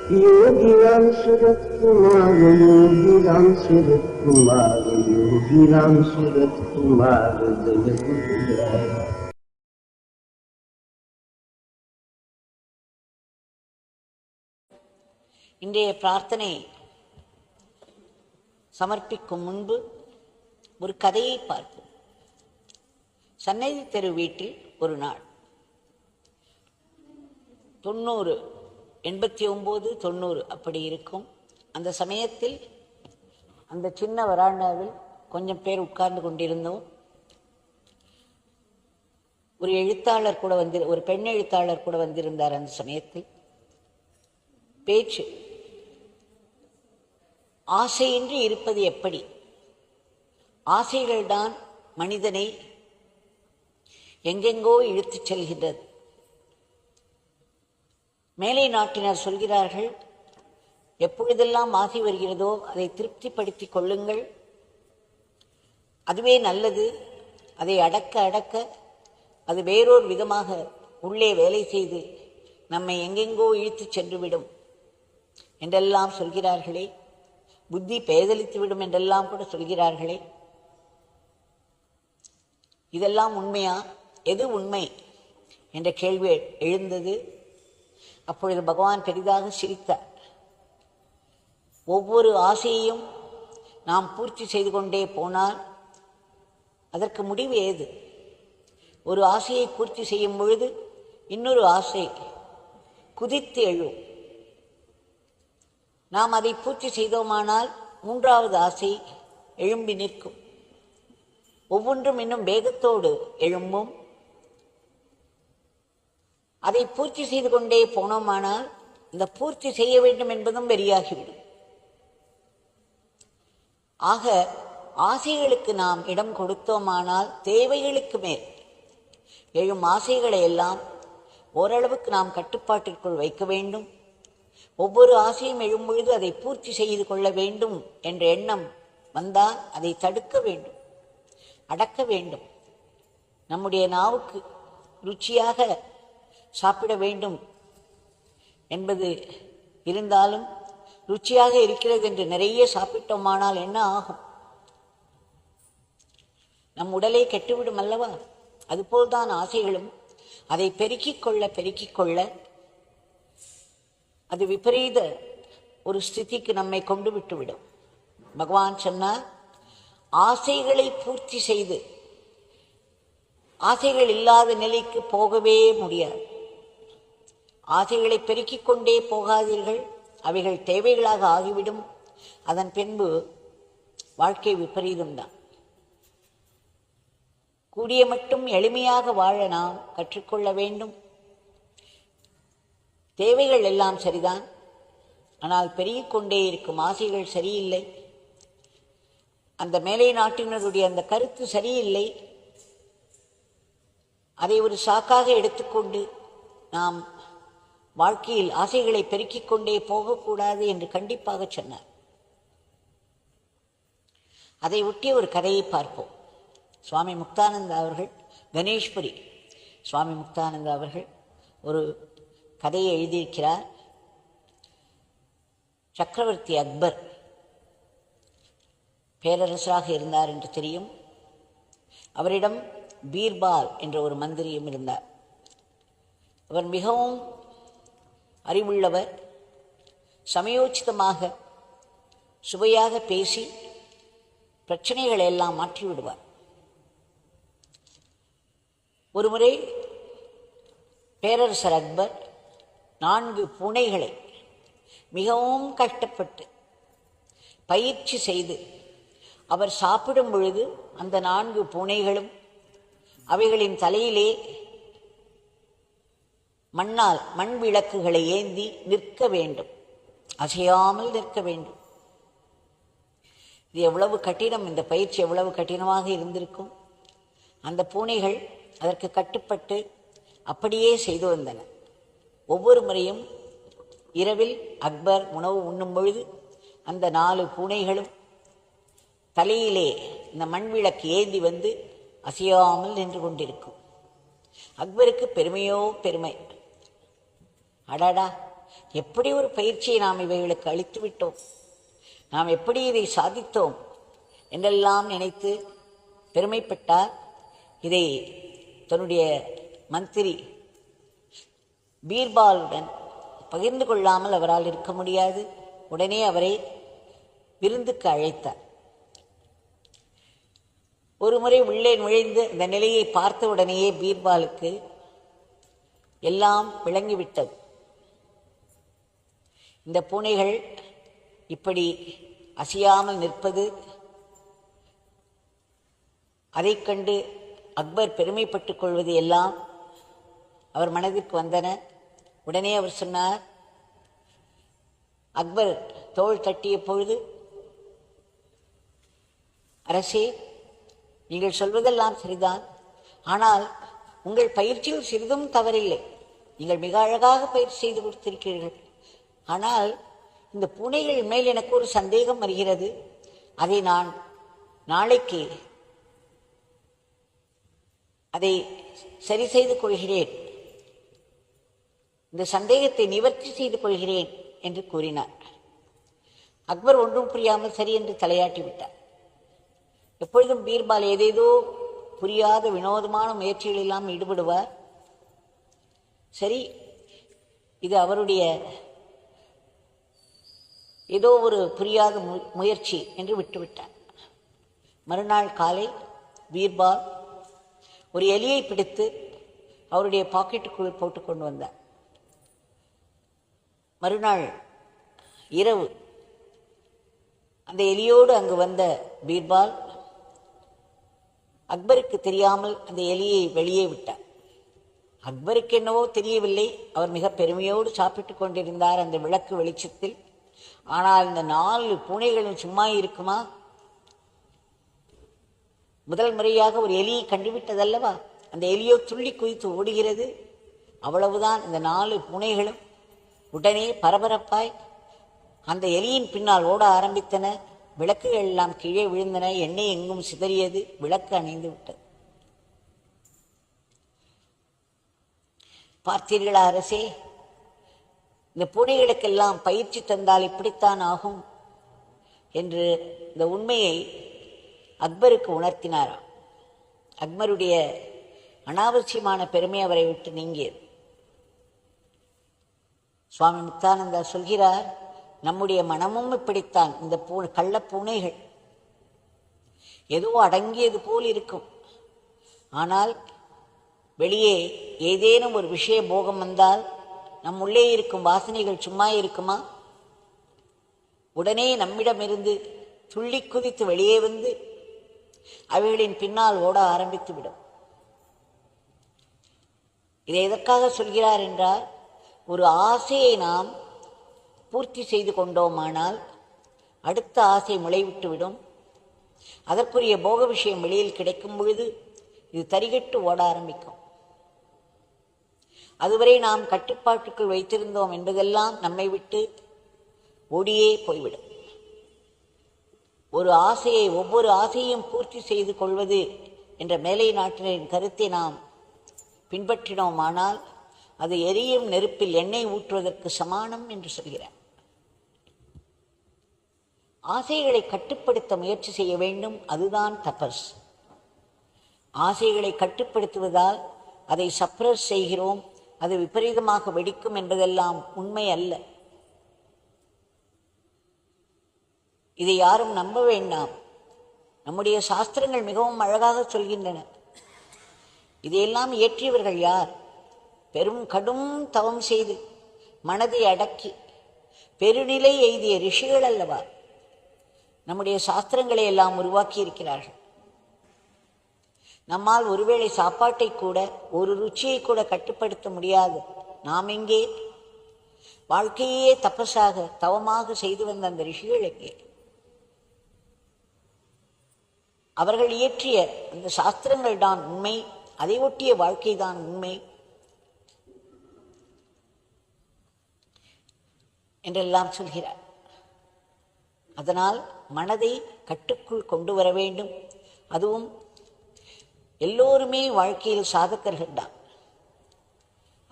योगीराम सूरत कुमार, योगीराम सूरत कुमार, योगीराम सूरत कुमार जय गुरुराय। இன்றைய பிரார்த்தனை சமர்ப்பிக்கும் முன்பு ஒரு கதையை பார்ப்போம். சன்னதி தெரு வீட்டில் ஒரு நாள் 90, 89, 90 அப்படி இருக்கும். அந்த சமயத்தில் அந்த சின்ன வராண்டாவில் கொஞ்சம் பேர் உட்கார்ந்து கொண்டிருந்தோம். ஒரு எழுத்தாளர் கூட ஒரு பெண் எழுத்தாளர் கூட வந்திருந்தார். அந்த சமயத்தில் பேச்சு, ஆசையின்றி இருப்பது எப்படி, ஆசைகள்தான் மனிதனை எங்கெங்கோ இழுத்துச் செல்கின்றது. மேலை நாட்டினர் சொல்கிறார்கள், எப்பொழுதெல்லாம் ஆசை வருகிறதோ அதை திருப்திப்படுத்திக் கொள்ளுங்கள், அதுவே நல்லது. அதை அடக்க அடக்க அது வேறொரு விதமாக உள்ளே வேலை செய்து நம்மை எங்கெங்கோ இழுத்துச் சென்றுவிடும் என்றெல்லாம் சொல்கிறார்களே, புத்தி பேதலித்து விடும் என்றெல்லாம் கூட சொல்கிறார்களே. இதெல்லாம் உண்மையா? எது உண்மை என்ற கேள்வி எழுந்தது. அப்பொழுது பகவான் பெரிதாக சிரித்தார். ஒவ்வொரு ஆசையையும் நாம் பூர்த்தி செய்து கொண்டே போனால் அதற்கு முடிவு ஏது? ஒரு ஆசையை பூர்த்தி செய்யும் பொழுது இன்னொரு ஆசை குதித்து எழும். நாம் அதை பூர்த்தி செய்தோமானால் மூன்றாவது ஆசை எழும்பி நிற்கும். ஒவ்வொன்றும் இன்னும் வேகத்தோடு எழும்பும். அதை பூர்த்தி செய்து கொண்டே போனோமானால் இந்த பூர்த்தி செய்ய வேண்டும் என்பதும் வெறியாகிவிடும். ஆக ஆசைகளுக்கு நாம் இடம் கொடுத்தோமானால் தேவைகளுக்கு மேல் எழும் ஆசைகளை எல்லாம் ஓரளவுக்கு நாம் கட்டுப்பாட்டிற்குள் வைக்க வேண்டும். ஒவ்வொரு ஆசையும் எழும் பொழுது அதை பூர்த்தி செய்து கொள்ள வேண்டும் என்ற எண்ணம் வந்தால் அதை தடுக்க வேண்டும், அடக்க வேண்டும். நம்முடைய நாவுக்கு ருச்சியாக சாப்பிட வேண்டும் என்பது இருந்தாலும் ருச்சியாக இருக்கிறது என்று நிறைய சாப்பிட்டோமானால் என்ன ஆகும்? நம் உடலை கெட்டுவிடும் அல்லவா? அதுபோல்தான் ஆசைகளும். அதை பெருக்கிக் கொள்ள அது விபரீத ஒரு ஸ்திதிக்கு நம்மை கொண்டு விட்டுவிடும். பகவான் சொன்னார், ஆசைகளை பூர்த்தி செய்து ஆசைகள் இல்லாத நிலைக்கு போகவே முடியாது. ஆசைகளை பெருக்கிக் கொண்டே போகாதீர்கள், அவைகள் தேவைகளாக ஆகிவிடும். அதன் பின்பு வாழ்க்கை விபரீதம்தான். கூடிய மட்டும் எளிமையாக வாழ நாம் கற்றுக்கொள்ள வேண்டும். தேவைகள் எல்லாம் சரிதான், ஆனால் பெருகிக் கொண்டே இருக்கும் ஆசைகள் சரியில்லை. அந்த மேலை நாட்டினருடைய அந்த கருத்து சரியில்லை. அதை ஒரு சாக்காக எடுத்துக்கொண்டு நாம் வாழ்க்கையில் ஆசைகளை பெருக்கிக் கொண்டே போகக்கூடாது என்று கண்டிப்பாக சொன்னார். அதை ஒட்டிய ஒரு கதையை பார்ப்போம். சுவாமி முக்தானந்தா அவர்கள், கணேஷ்புரி சுவாமி முக்தானந்தா அவர்கள் ஒரு கதையை எழுதியிருக்கிறார். சக்கரவர்த்தி அக்பர் பேரரசராக இருந்தார் என்று தெரியும். அவரிடம் பீர்பால் என்ற ஒரு மந்திரியும் இருந்தார். அவர் மிகவும் அறிவுள்ளவர். சமயோச்சிதமாக சுவையாக பேசி பிரச்சனைகளை எல்லாம் மாற்றிவிடுவார். ஒருமுறை பேரரசர் அக்பர் 4 பூனைகளை மிகவும் கஷ்டப்பட்டு பயிற்சி செய்து அவர் சாப்பிடும் பொழுது அந்த 4 பூனைகளும் அவைகளின் தலையிலே மண் விளக்குகளை ஏந்தி நிற்க வேண்டும், அசையாமல் நிற்க வேண்டும். இது எவ்வளவு கடினம், இந்த பயிற்சி எவ்வளவு கடினமாக இருந்திருக்கும். அந்த பூனைகள் அதற்கு கட்டுப்பட்டு அப்படியே செய்து வந்தன. ஒவ்வொரு முறையும் இரவில் அக்பர் உணவு உண்ணும் பொழுது அந்த 4 பூனைகளும் தலையிலே இந்த மண் விளக்கு ஏந்தி வந்து அசையாமல் நின்று கொண்டிருக்கும். அக்பருக்கு பெருமையோ பெருமை. அடாடா, எப்படி ஒரு பயிற்சியை நாம் இவைகளுக்கு அளித்து விட்டோம், நாம் எப்படி இதை சாதித்தோம் என்றெல்லாம் நினைத்து பெருமைப்பட்டார். இதை தன்னுடைய மந்திரி பீர்பாலுடன் பகிர்ந்து கொள்ளாமல் அவரால் இருக்க முடியாது. உடனே அவரை விருந்துக்கு அழைத்தார். ஒரு முறை உள்ளே நுழைந்து இந்த நிலையை பார்த்த உடனேயே பீர்பாலுக்கு எல்லாம் விளங்கிவிட்டது. இந்த பூனைகள் இப்படி அசையாமல் நிற்பது, அதைக் கண்டு அக்பர் பெருமைப்பட்டுக் கொள்வது எல்லாம் அவர் மனதிற்கு வந்தன. உடனே அவர் சொன்னார், அக்பர் தோள் தட்டிய பொழுது, அரசே, நீங்கள் சொல்வதெல்லாம் சரிதான், ஆனால் உங்கள் பயிற்சியில் சிறிதும் தவறில்லை. நீங்கள் மிக அழகாக பயிற்சி செய்து கொடுத்திருக்கிறீர்கள். ஆனால் இந்த பூனைகள் மேல் எனக்கு ஒரு சந்தேகம் வருகிறது. அதை நான் நாளைக்கு அதை சரி செய்து கொள்கிறேன், இந்த சந்தேகத்தை நிவர்த்தி செய்து கொள்கிறேன் என்று கூறினார். அக்பர் ஒன்றும் புரியாமல் சரி என்று தலையாட்டி விட்டார். எப்பொழுதும் பீர்பால் ஏதேதோ புரியாத வினோதமான முயற்சிகளெல்லாம் ஈடுபடுவார். சரி, இது அவருடைய ஏதோ ஒரு புரியாத முயற்சி என்று விட்டுவிட்டார். மறுநாள் காலை பீர்பால் ஒரு எலியை பிடித்து அவருடைய பாக்கெட்டுக்குள் போட்டு கொண்டு வந்தார். மறுநாள் இரவு அந்த எலியோடு அங்கு வந்த பீர்பால் அக்பருக்கு தெரியாமல் அந்த எலியை வெளியே விட்டார். அக்பருக்கு என்னவோ தெரியவில்லை. அவர் மிக பெருமையோடு சாப்பிட்டு கொண்டிருந்தார் அந்த விளக்கு வெளிச்சத்தில். ஆனால் இந்த 4 பூனைகளும் சும்மா இருக்குமா? முதல் முறையாக ஒரு எலியை கண்டுவிட்டதல்லவா, அந்த எலியோ துள்ளி குதித்து ஓடுகிறது. அவ்வளவுதான், இந்த 4 பூனைகளும் உடனே பரபரப்பாய் அந்த எலியின் பின்னால் ஓட ஆரம்பித்தன. விளக்குகள் எல்லாம் கீழே விழுந்தன, எண்ணெய் எங்கும் சிதறியது, விளக்கு அணைந்து விட்டது. பார்த்தீர்களா அரசே, இந்த பூனைகளுக்கெல்லாம் பயிற்சி தந்தால் இப்படித்தான் ஆகும் என்று இந்த உண்மையை அக்பருக்கு உணர்த்தினாராம். அக்பருடைய அனாவசியமான பெருமை அவரை விட்டு நீங்கியது. சுவாமி முக்தானந்தா சொல்கிறார், நம்முடைய மனமும் இப்படித்தான். இந்த கள்ள பூனைகள் ஏதோ அடங்கியது போல் இருக்கும், ஆனால் வெளியே ஏதேனும் ஒரு விஷய போகம் வந்தால் நம் உள்ளே இருக்கும் வாசனைகள் சும்மா இருக்குமா? உடனே நம்மிடமிருந்து துள்ளி குதித்து வெளியே வந்து அவைகளின் பின்னால் ஓட ஆரம்பித்து விடும். இதை எதற்காக சொல்கிறார் என்றால், ஒரு ஆசையை நாம் பூர்த்தி செய்து கொண்டோமானால் அடுத்த ஆசை முளைவிட்டுவிடும். அதற்குரிய போக விஷயம் வெளியில் கிடைக்கும் பொழுது இது தரிகட்டு ஓட ஆரம்பிக்கும். அதுவரை நாம் கட்டுப்பாட்டுக்குள் வைத்திருந்தோம் என்பதெல்லாம் நம்மை விட்டு ஓடியே போய்விடும். ஒரு ஆசையை, ஒவ்வொரு ஆசையும் பூர்த்தி செய்து கொள்வது என்ற மேலை நாட்டினரின் கருத்தை நாம் பின்பற்றினோமானால் அது எரியும் நெருப்பில் எண்ணெய் ஊற்றுவதற்கு சமானம் என்று சொல்கிறார். ஆசைகளை கட்டுப்படுத்த முயற்சி செய்ய வேண்டும், அதுதான் தபஸ். ஆசைகளை கட்டுப்படுத்துவதால் அதை சப்ரஸ் செய்கிறோம், அது விபரீதமாக வெடிக்கும் என்பதெல்லாம் உண்மை அல்ல. இதை யாரும் நம்ப வேண்டாம். நம்முடைய சாஸ்திரங்கள் மிகவும் அழகாக சொல்கின்றன. இதையெல்லாம் இயற்றியவர்கள் யார்? கடும் தவம் செய்து மனதை அடக்கி பெருநிலை எய்திய ரிஷிகள் அல்லவா நம்முடைய சாஸ்திரங்களை எல்லாம் உருவாக்கி இருக்கிறார்கள். நம்மால் ஒருவேளை சாப்பாட்டை கூட, ஒரு ருச்சியை கூட கட்டுப்படுத்த முடியாது. நாம் எங்கே? வாழ்க்கையே தபஸாக தவமாக செய்து வந்த அந்த ரிஷிகள் எங்கே? அவர்கள் இயற்றிய அந்த சாஸ்திரங்கள் தான் உண்மை, அதை ஒட்டிய வாழ்க்கை தான் உண்மை என்றெல்லாம் சொல்கிறார். அதனால் மனதை கட்டுக்குள் கொண்டு வர வேண்டும். அதுவும் எல்லோருமே வாழ்க்கையில் சாதகர்கள் தான்.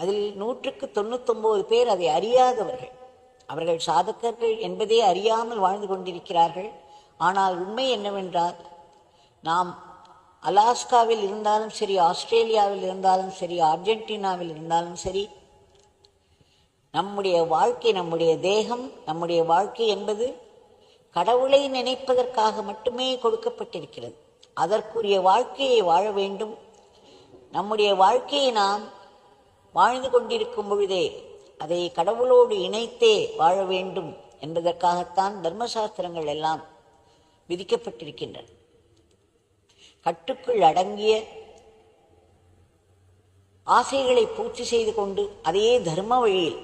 அதில் 199 பேர் அதை அறியாதவர்கள். அவர்கள் சாதகர்கள் என்பதே அறியாமல் வாழ்ந்து கொண்டிருக்கிறார்கள். ஆனால் உண்மை என்னவென்றால், நாம் அலாஸ்காவில் இருந்தாலும் சரி, ஆஸ்திரேலியாவில் இருந்தாலும் சரி, அர்ஜென்டினாவில் இருந்தாலும் சரி, நம்முடைய வாழ்க்கை, நம்முடைய தேகம், நம்முடைய வாழ்க்கை என்பது கடவுளை நினைப்பதற்காக மட்டுமே கொடுக்கப்பட்டிருக்கிறது. அதற்குரிய வாழ்க்கையை வாழ வேண்டும். நம்முடைய வாழ்க்கையை நாம் வாழ்ந்து கொண்டிருக்கும் பொழுதே அதை கடவுளோடு இணைத்தே வாழ வேண்டும் என்பதற்காகத்தான் தர்மசாஸ்திரங்கள் எல்லாம் விதிக்கப்பட்டிருக்கின்றன. கட்டுக்குள் அடங்கிய ஆசைகளை பூர்த்தி செய்து கொண்டு அதையே தர்ம வழியில்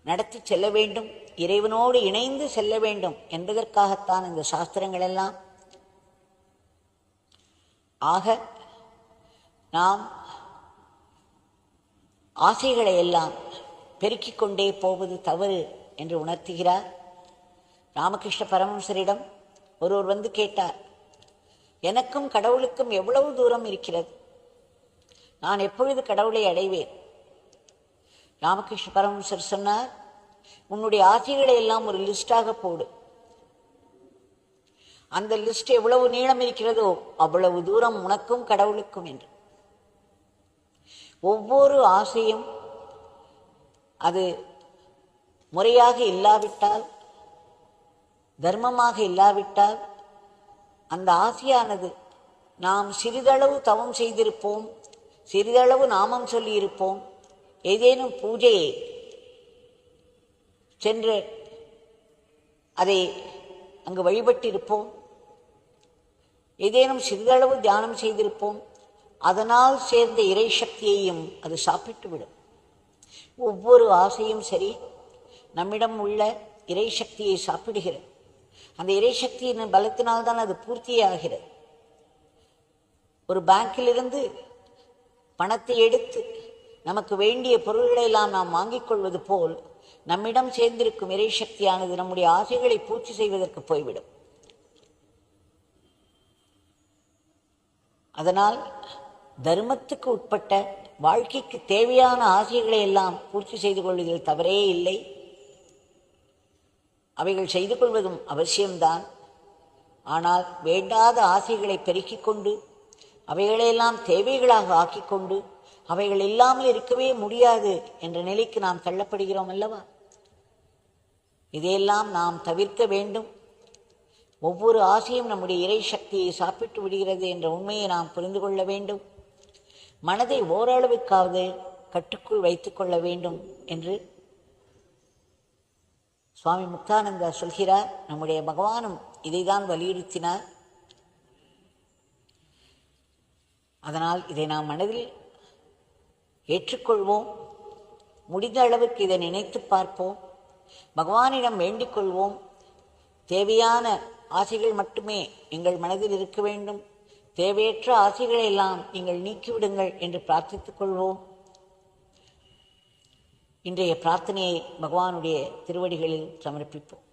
நடத்தி செல்ல வேண்டும், இறைவனோடு இணைந்து செல்ல வேண்டும் என்பதற்காகத்தான் இந்த சாஸ்திரங்கள் எல்லாம். ஆக நாம் ஆசைகளை எல்லாம் பெருக்கிக் கொண்டே போவது தவறு என்று உணர்த்துகிறார். ராமகிருஷ்ண பரமஹம்சரிடம் ஒருவர் வந்து கேட்டார், எனக்கும் கடவுளுக்கும் எவ்வளவு தூரம் இருக்கிறது, நான் எப்பொழுது கடவுளை அடைவேன்? ராமகிருஷ்ண பரமஹம்சர் சொன்னார், உன்னுடைய ஆசைகளை எல்லாம் ஒரு லிஸ்டாக போடு. அந்த லிஸ்ட் எவ்வளவு நீளம் இருக்கிறதோ அவ்வளவு தூரம் உனக்கும் கடவுளுக்கும் என்று. ஒவ்வொரு ஆசையும் அது முறையாக இல்லாவிட்டால், தர்மமாக இல்லாவிட்டால், அந்த ஆசையானது நாம் சிறிதளவு தவம் செய்திருப்போம், சிறிதளவு நாமம் சொல்லியிருப்போம், ஏதேனும் பூஜையை சென்று அதை அங்கு வழிபட்டிருப்போம், ஏதேனும் சிறிதளவு தியானம் செய்திருப்போம், அதனால் சேர்ந்த இறை சக்தியையும் அது சாப்பிட்டுவிடும். ஒவ்வொரு ஆசையும் சரி நம்மிடம் உள்ள இறை சக்தியை சாப்பிடுகிறது. அந்த இறை சக்தியின் பலத்தினால்தான் அது பூர்த்தியே ஆகிறது. ஒரு பேங்கிலிருந்து பணத்தை எடுத்து நமக்கு வேண்டிய பொருள்களை எல்லாம் நாம் வாங்கிக் கொள்வது போல் நம்மிடம் சேர்ந்திருக்கும் இறை சக்தியானது நம்முடைய ஆசைகளை பூர்த்தி செய்வதற்கு போய்விடும். அதனால் தர்மத்துக்கு உட்பட்ட வாழ்க்கைக்கு தேவையான ஆசைகளை எல்லாம் பூர்த்தி செய்து கொள்வதில் தவறே இல்லை. அவைகள் செய்து கொள்வதும் அவசியம்தான். ஆனால் வேண்டாத ஆசைகளை பெருக்கிக் கொண்டு அவைகளையெல்லாம் தேவைகளாக ஆக்கிக்கொண்டு அவைகள் இல்லாமல் இருக்கவே முடியாது என்ற நிலைக்கு நாம் தள்ளப்படுகிறோம் அல்லவா? இதையெல்லாம் நாம் தவிர்க்க வேண்டும். ஒவ்வொரு ஆசையும் நம்முடைய இறை சக்தியை சாப்பிட்டு விடுகிறது என்ற உண்மையை நாம் புரிந்து கொள்ள வேண்டும். மனதை ஓரளவுக்காவது கட்டுக்குள் வைத்துக் கொள்ள வேண்டும் என்று சுவாமி முக்தானந்தா சொல்கிறார். நம்முடைய பகவானும் இதைதான் வலியுறுத்தினார். அதனால் இதை நாம் மனதில் ஏற்றுக்கொள்வோம். முடிந்த அளவுக்கு இதை நினைத்து பார்ப்போம். பகவானிடம் வேண்டிக் கொள்வோம். தேவையான ஆசைகள் மட்டுமே எங்கள் மனதில் இருக்க வேண்டும், தேவையற்ற ஆசைகளை எல்லாம் நீங்கள் நீக்கிவிடுங்கள் என்று பிரார்த்தித்துக் கொள்வோம். இன்றைய பிரார்த்தனையை பகவானுடைய திருவடிகளில் சமர்ப்பிப்போம்.